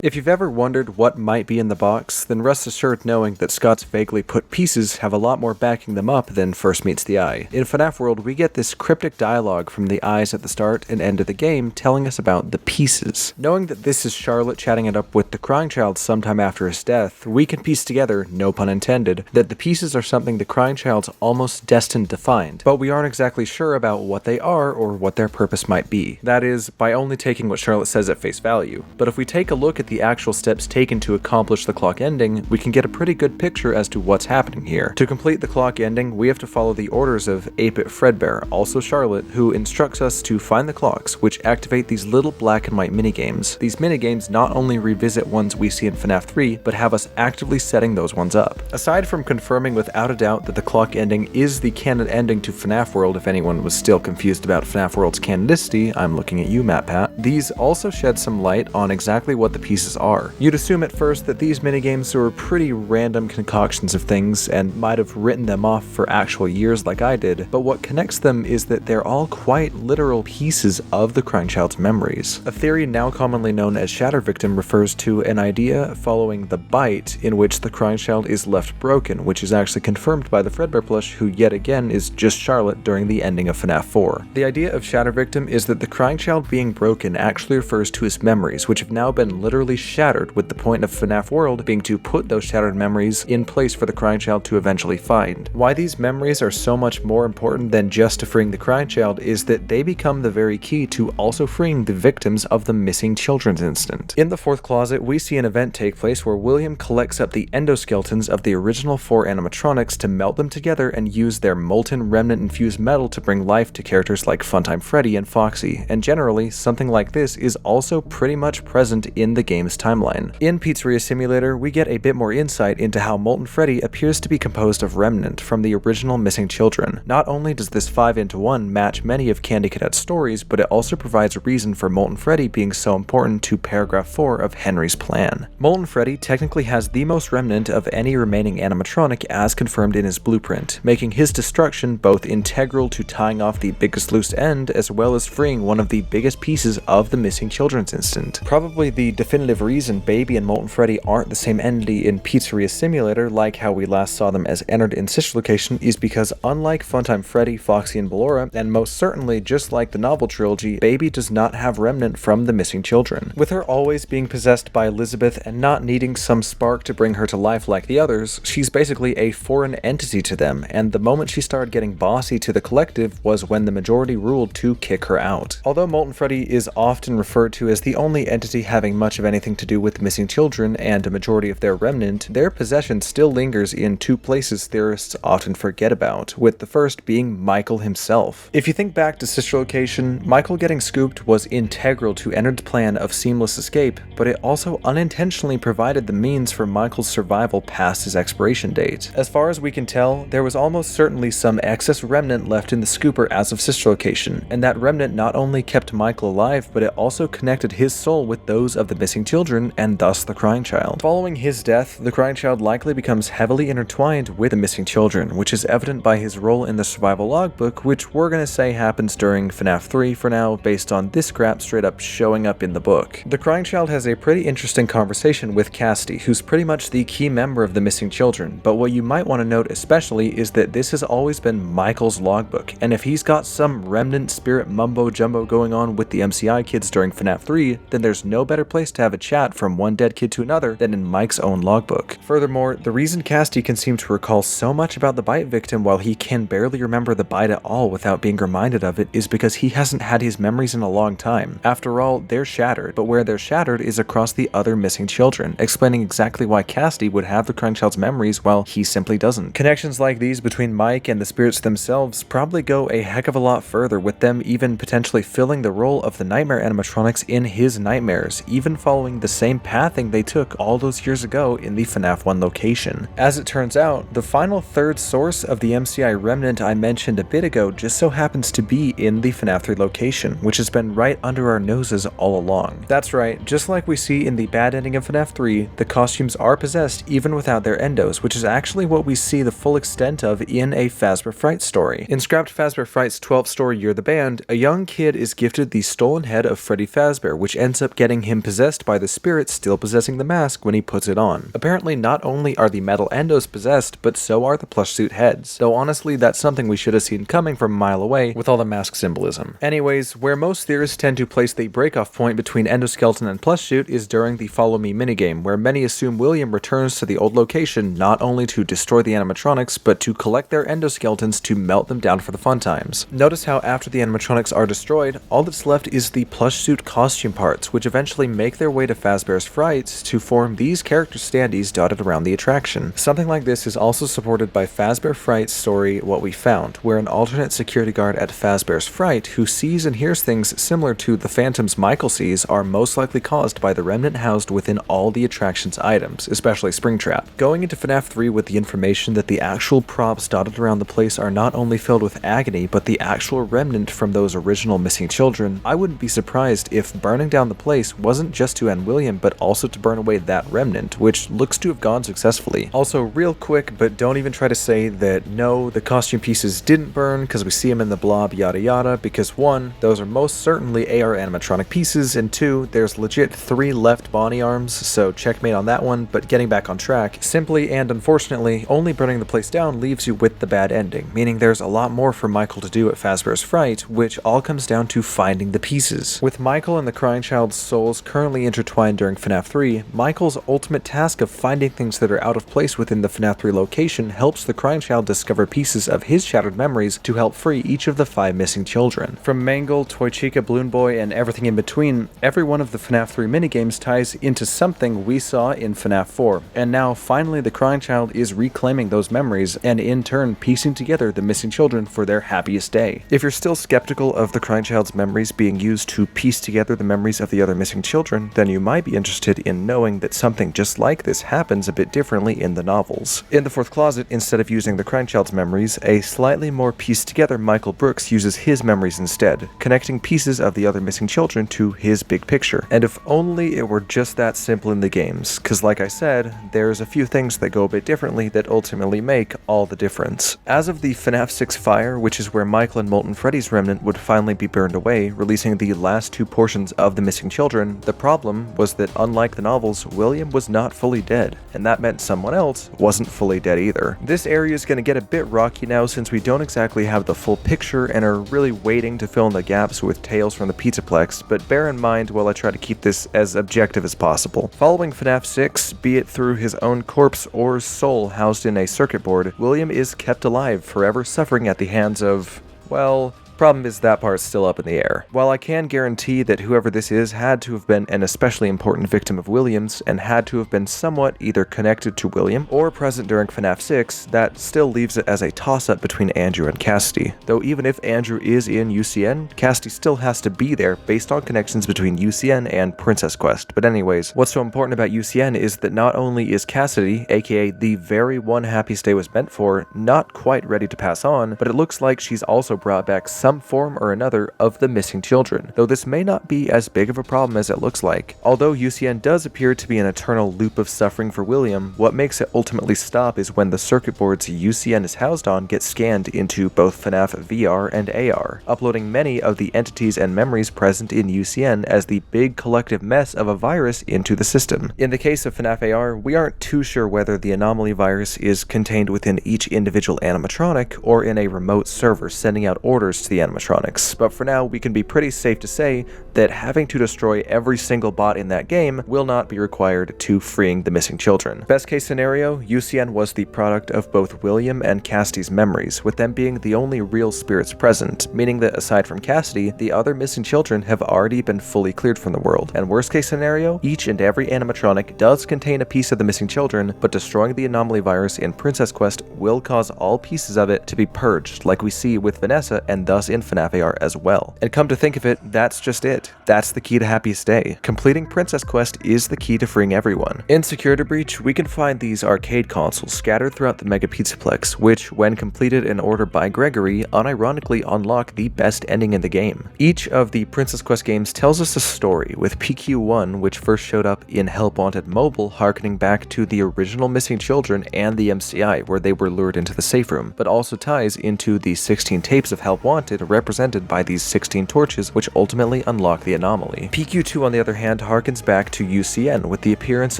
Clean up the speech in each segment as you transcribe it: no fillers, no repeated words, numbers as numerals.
If you've ever wondered what might be in the box, then rest assured knowing that Scott's vaguely put pieces have a lot more backing them up than first meets the eye. In FNaF World, we get this cryptic dialogue from the eyes at the start and end of the game telling us about the pieces. Knowing that this is Charlotte chatting it up with the crying child sometime after his death, we can piece together, no pun intended, that the pieces are something the crying child's almost destined to find, but we aren't exactly sure about what they are or what their purpose might be. That is, by only taking what Charlotte says at face value. But if we take a look at the actual steps taken to accomplish the clock ending, we can get a pretty good picture as to what's happening here. To complete the clock ending, we have to follow the orders of 8-Bit Fredbear, also Charlotte, who instructs us to find the clocks, which activate these little black and white minigames. These minigames not only revisit ones we see in FNaF 3, but have us actively setting those ones up. Aside from confirming without a doubt that the clock ending is the canon ending to FNaF World, if anyone was still confused about FNaF World's canonicity, I'm looking at you, MatPat, these also shed some light on exactly what the pieces are. You'd assume at first that these minigames were pretty random concoctions of things and might have written them off for actual years like I did, but what connects them is that they're all quite literal pieces of the crying child's memories. A theory now commonly known as Shatter Victim refers to an idea following the bite in which the crying child is left broken, which is actually confirmed by the Fredbear plush, who yet again is just Charlotte during the ending of FNaF 4. The idea of Shatter Victim is that the crying child being broken actually refers to his memories, which have now been literally shattered, with the point of FNaF World being to put those shattered memories in place for the crying child to eventually find. Why these memories are so much more important than just to freeing the crying child is that they become the very key to also freeing the victims of the missing children's incident. In the fourth closet, we see an event take place where William collects up the endoskeletons of the original 4 animatronics to melt them together and use their molten remnant-infused metal to bring life to characters like Funtime Freddy and Foxy, and generally, something like this is also pretty much present in the game's timeline. In Pizzeria Simulator, we get a bit more insight into how Molten Freddy appears to be composed of remnant from the original missing children. Not only does this 5-into-1 match many of Candy Cadet's stories, but it also provides a reason for Molten Freddy being so important to paragraph 4 of Henry's plan. Molten Freddy technically has the most remnant of any remaining animatronic as confirmed in his blueprint, making his destruction both integral to tying off the biggest loose end as well as freeing one of the biggest pieces of the missing children's instant. Probably the definitive reason Baby and Molten Freddy aren't the same entity in Pizzeria Simulator, like how we last saw them as entered in Sister Location, is because unlike Funtime Freddy, Foxy, and Ballora, and most certainly just like the novel trilogy, Baby does not have remnant from the missing children. With her always being possessed by Elizabeth and not needing some spark to bring her to life like the others, she's basically a foreign entity to them, and the moment she started getting bossy to the collective was when the majority ruled to kick her out. Although Molten Freddy is often referred to as the only entity having much of anything to do with missing children and a majority of their remnant, their possession still lingers in 2 places theorists often forget about, with the first being Michael himself. If you think back to Sister Location, Michael getting scooped was integral to Ennard's plan of seamless escape, but it also unintentionally provided the means for Michael's survival past his expiration date. As far as we can tell, there was almost certainly some excess remnant left in the scooper as of Sister Location, and that remnant not only kept Michael alive, but it also connected his soul with those of the missing children and thus the crying child. Following his death, the crying child likely becomes heavily intertwined with the missing children, which is evident by his role in the survival logbook, which we're gonna say happens during FNaF 3 for now, based on this scrap straight up showing up in the book. The crying child has a pretty interesting conversation with Cassidy, who's pretty much the key member of the missing children, but what you might want to note especially is that this has always been Michael's logbook, and if he's got some remnant spirit mumbo jumbo going on with the MCI kids during FNaF 3, then there's no better place to have a chat from one dead kid to another than in Mike's own logbook. Furthermore, the reason Cassidy can seem to recall so much about the bite victim while he can barely remember the bite at all without being reminded of it is because he hasn't had his memories in a long time. After all, they're shattered, but where they're shattered is across the other missing children, explaining exactly why Cassidy would have the crying child's memories while he simply doesn't. Connections like these between Mike and the spirits themselves probably go a heck of a lot further, with them even potentially filling the role of the nightmare animatronics in his nightmares, even following the same pathing they took all those years ago in the FNaF 1 location. As it turns out, the final third source of the MCI remnant I mentioned a bit ago just so happens to be in the FNaF 3 location, which has been right under our noses all along. That's right, just like we see in the bad ending of FNaF 3, the costumes are possessed even without their endos, which is actually what we see the full extent of in a Fazbear Fright story. In Scrapped Fazbear Fright's 12th story You're the Band, a young kid is gifted the stolen head of Freddy Fazbear, which ends up getting him possessed by the spirit still possessing the mask when he puts it on. Apparently, not only are the metal endos possessed, but so are the plush suit heads. Though honestly, that's something we should have seen coming from a mile away with all the mask symbolism. Anyways, where most theorists tend to place the breakoff point between endoskeleton and plush suit is during the Follow Me minigame, where many assume William returns to the old location not only to destroy the animatronics, but to collect their endoskeletons to melt them down for the fun times. Notice how after the animatronics are destroyed, all that's left is the plush suit costume parts, which eventually make their way to Fazbear's Fright to form these character standees dotted around the attraction. Something like this is also supported by Fazbear Fright's story What We Found, where an alternate security guard at Fazbear's Fright who sees and hears things similar to the phantoms Michael sees are most likely caused by the remnant housed within all the attraction's items, especially Springtrap. Going into FNAF 3 with the information that the actual props dotted around the place are not only filled with agony, but the actual remnant from those original missing children, I wouldn't be surprised if burning down the place wasn't just to end William, but also to burn away that remnant, which looks to have gone successfully. Also, real quick, but don't even try to say that no, the costume pieces didn't burn because we see them in the blob yada yada, because 1, those are most certainly AR animatronic pieces, and 2, there's legit 3 left Bonnie arms, so checkmate on that one. But getting back on track, simply and unfortunately, only burning the place down leaves you with the bad ending, meaning there's a lot more for Michael to do at Fazbear's Fright, which all comes down to finding the pieces. With Michael and the crying child's souls currently intertwined during FNAF 3, Michael's ultimate task of finding things that are out of place within the FNAF 3 location helps the crying child discover pieces of his shattered memories to help free each of the 5 missing children. From Mangle, Toy Chica, Balloon Boy, and everything in between, every one of the FNAF 3 minigames ties into something we saw in FNAF 4, and now finally the crying child is reclaiming those memories and in turn piecing together the missing children for their happiest day. If you're still skeptical of the crying child's memories being used to piece together the memories of the other missing children, then you might be interested in knowing that something just like this happens a bit differently in the novels. In the 4th Closet, instead of using the crying child's memories, a slightly more pieced together Michael Brooks uses his memories instead, connecting pieces of the other missing children to his big picture. And if only it were just that simple in the games, cause like I said, there's a few things that go a bit differently that ultimately make all the difference. As of the FNAF 6 fire, which is where Michael and Molten Freddy's remnant would finally be burned away, releasing the last 2 portions of the missing children, the problem was that unlike the novels, William was not fully dead, and that meant someone else wasn't fully dead either. This area is going to get a bit rocky now since we don't exactly have the full picture and are really waiting to fill in the gaps with tales from the Pizzaplex, but bear in mind while I try to keep this as objective as possible. Following FNAF 6, be it through his own corpse or soul housed in a circuit board, William is kept alive, forever suffering at the hands of, well, problem is that part's still up in the air. While I can guarantee that whoever this is had to have been an especially important victim of William's and had to have been somewhat either connected to William or present during FNAF 6, that still leaves it as a toss-up between Andrew and Cassidy. Though even if Andrew is in UCN, Cassidy still has to be there based on connections between UCN and Princess Quest. But anyways, what's so important about UCN is that not only is Cassidy, aka the very one Happiest Day was meant for, not quite ready to pass on, but it looks like she's also brought back some form or another of the missing children, though this may not be as big of a problem as it looks like. Although UCN does appear to be an eternal loop of suffering for William, what makes it ultimately stop is when the circuit boards UCN is housed on get scanned into both FNAF VR and AR, uploading many of the entities and memories present in UCN as the big collective mess of a virus into the system. In the case of FNAF AR, we aren't too sure whether the anomaly virus is contained within each individual animatronic or in a remote server sending out orders to the animatronics, but for now we can be pretty safe to say that having to destroy every single bot in that game will not be required to freeing the missing children. Best case scenario, UCN was the product of both William and Cassidy's memories, with them being the only real spirits present, meaning that aside from Cassidy, the other missing children have already been fully cleared from the world. And worst case scenario, each and every animatronic does contain a piece of the missing children, but destroying the anomaly virus in Princess Quest will cause all pieces of it to be purged, like we see with Vanessa and thus in FNAF AR as well. And come to think of it, that's just it. That's the key to Happiest Day. Completing Princess Quest is the key to freeing everyone. In Security Breach, we can find these arcade consoles scattered throughout the Mega Pizzaplex, which, when completed in order by Gregory, unironically unlock the best ending in the game. Each of the Princess Quest games tells us a story, with PQ1, which first showed up in Help Wanted Mobile, harkening back to the original missing children and the MCI, where they were lured into the safe room, but also ties into the 16 tapes of Help Wanted crafted, represented by these 16 torches, which ultimately unlock the anomaly. PQ2, on the other hand, harkens back to UCN, with the appearance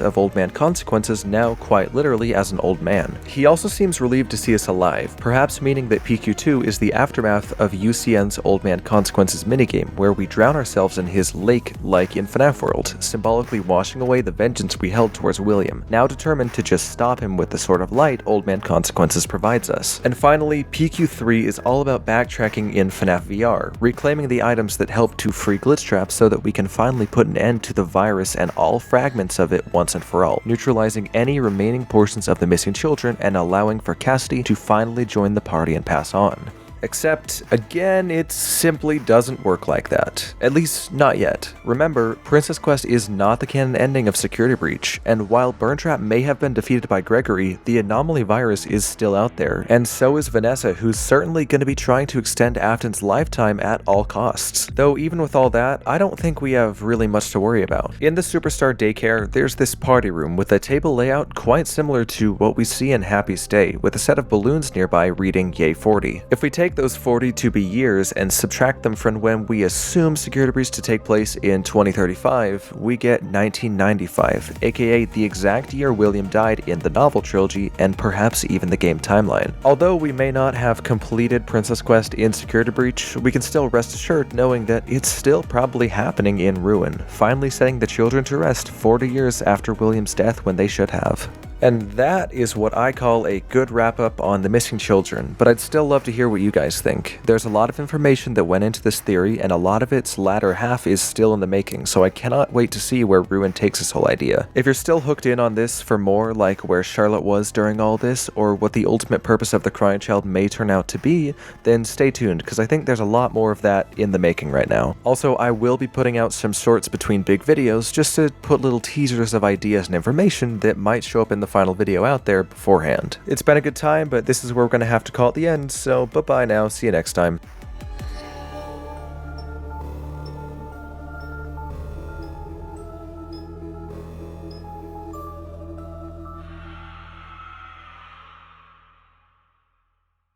of Old Man Consequences now quite literally as an old man. He also seems relieved to see us alive, perhaps meaning that PQ2 is the aftermath of UCN's Old Man Consequences minigame, where we drown ourselves in his lake like in FNaF World, symbolically washing away the vengeance we held towards William, now determined to just stop him with the sort of light Old Man Consequences provides us. And finally, PQ3 is all about backtracking in FNaF VR, reclaiming the items that help to free glitch traps so that we can finally put an end to the virus and all fragments of it once and for all, neutralizing any remaining portions of the missing children and allowing for Cassidy to finally join the party and pass on. Except, again, it simply doesn't work like that. At least, not yet. Remember, Princess Quest is not the canon ending of Security Breach, and while Burntrap may have been defeated by Gregory, the anomaly virus is still out there, and so is Vanessa, who's certainly going to be trying to extend Afton's lifetime at all costs. Though even with all that, I don't think we have really much to worry about. In the Superstar Daycare, there's this party room with a table layout quite similar to what we see in Happiest Day, with a set of balloons nearby reading Yay 40. If we take those 40 to be years and subtract them from when we assume Security Breach to take place in 2035, we get 1995, aka the exact year William died in the novel trilogy and perhaps even the game timeline. Although we may not have completed Princess Quest in Security Breach, we can still rest assured knowing that it's still probably happening in Ruin, finally setting the children to rest 40 years after William's death when they should have. And that is what I call a good wrap-up on the missing children, but I'd still love to hear what you guys think. There's a lot of information that went into this theory, and a lot of its latter half is still in the making, so I cannot wait to see where Ruin takes this whole idea. If you're still hooked in on this for more, like where Charlotte was during all this, or what the ultimate purpose of the crying child may turn out to be, then stay tuned, because I think there's a lot more of that in the making right now. Also, I will be putting out some shorts between big videos, just to put little teasers of ideas and information that might show up in the final video out there beforehand. It's been a good time, but this is where we're going to have to call it the end, so bye-bye now, see you next time.